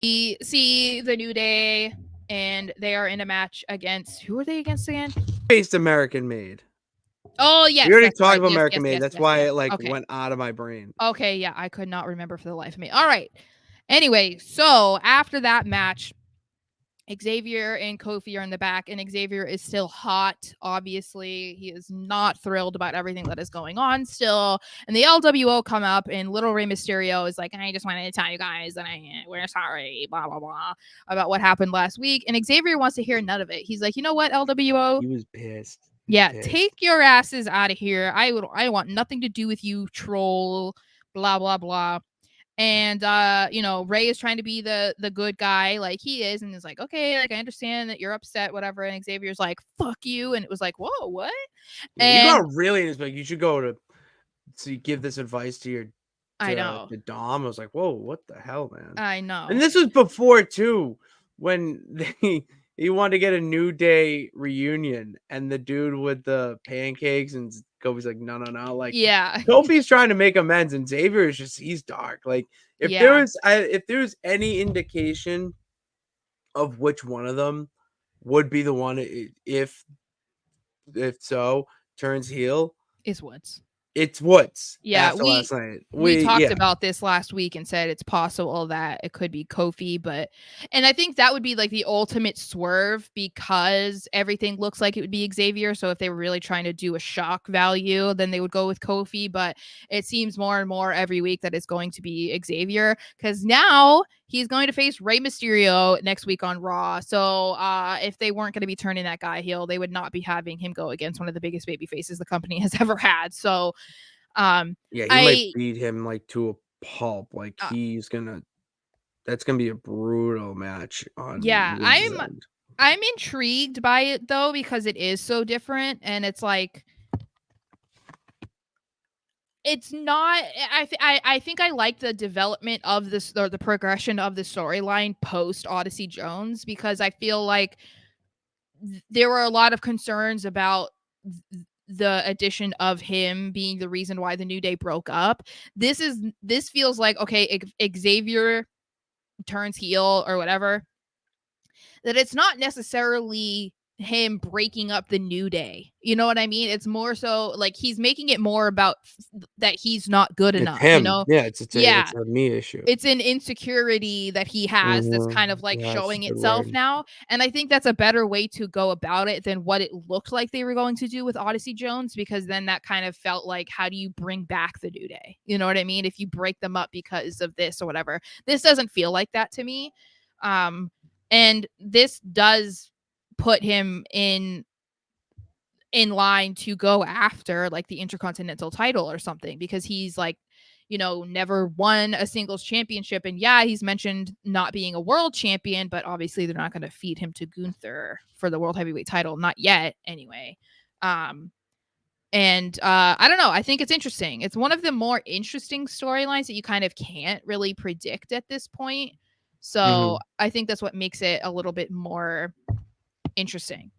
We see the New Day, and they are in a match against, who are they against again? Based American Made. Oh, We yes, already that's talked right. about Yes, American yes, Made. yes, That's yes, why yes. it like Okay. went out of my brain. Okay, yeah, I could not remember for the life of me. All right. Anyway, so after that match, Xavier and Kofi are in the back, and Xavier is still hot. Obviously, he is not thrilled about everything that is going on still. And the LWO come up, and Little Rey Mysterio is like, I just wanted to tell you guys that we're sorry, blah blah blah, about what happened last week. And Xavier wants to hear none of it. He's like, you know what, LWO? He was pissed. Yeah, take your asses out of here. I want nothing to do with you, troll. Blah blah blah. And Ray is trying to be the good guy, like he is, and is like, okay, like I understand that you're upset, whatever. And Xavier's like, fuck you. And it was like, whoa, what? Yeah, you And got really into like you should go to give this advice to your I know. to Dom. I was like, whoa, what the hell, man? I know. And this was before too, when he wanted to get a New Day reunion, and the dude with the pancakes and Kofi's like, no, like Yeah. Kofi's trying to make amends, and Xavier is just he's dark. Like if Yeah. there was any indication of which one of them would be the one if so turns heel, Is Woods. it's Woods. Yeah, After last night, we talked about this last week and said it's possible that it could be Kofi, and I think that would be like the ultimate swerve because everything looks like it would be Xavier. So if they were really trying to do a shock value, then they would go with Kofi. But it seems more and more every week that it's going to be Xavier because now he's going to face Rey Mysterio next week on Raw. So if they weren't going to be turning that guy heel, they would not be having him go against one of the biggest baby faces the company has ever had. So yeah, he might beat him like to a pulp. Like that's gonna be a brutal match on yeah, Woods' end. I'm intrigued by it though because it is so different and it's like it's not I think I like the development of this or the progression of the storyline post Odyssey Jones because I feel like there were a lot of concerns about the addition of him being the reason why the New Day broke up. This feels like okay, Xavier turns heel or whatever, that it's not necessarily him breaking up the New Day. You know what I mean? It's more so like he's making it more about that he's not good It's enough, you him. know? Yeah, Yeah. it's a me issue. It's an insecurity that he has that's kind of like Yeah, that's a showing good itself word. now. And I think that's a better way to go about it than what it looked like they were going to do with Odyssey Jones, because then that kind of felt like, how do you bring back the New Day? You know what I mean? If you break them up because of this or whatever. This doesn't feel like that to me. And this does put him in line to go after like the Intercontinental title or something, because he's like, never won a singles championship. And yeah, he's mentioned not being a world champion, but obviously they're not going to feed him to Gunther for the world heavyweight title. Not yet, anyway. And I don't know. I think it's interesting. It's one of the more interesting storylines that you kind of can't really predict at this point. So I think that's what makes it a little bit more interesting.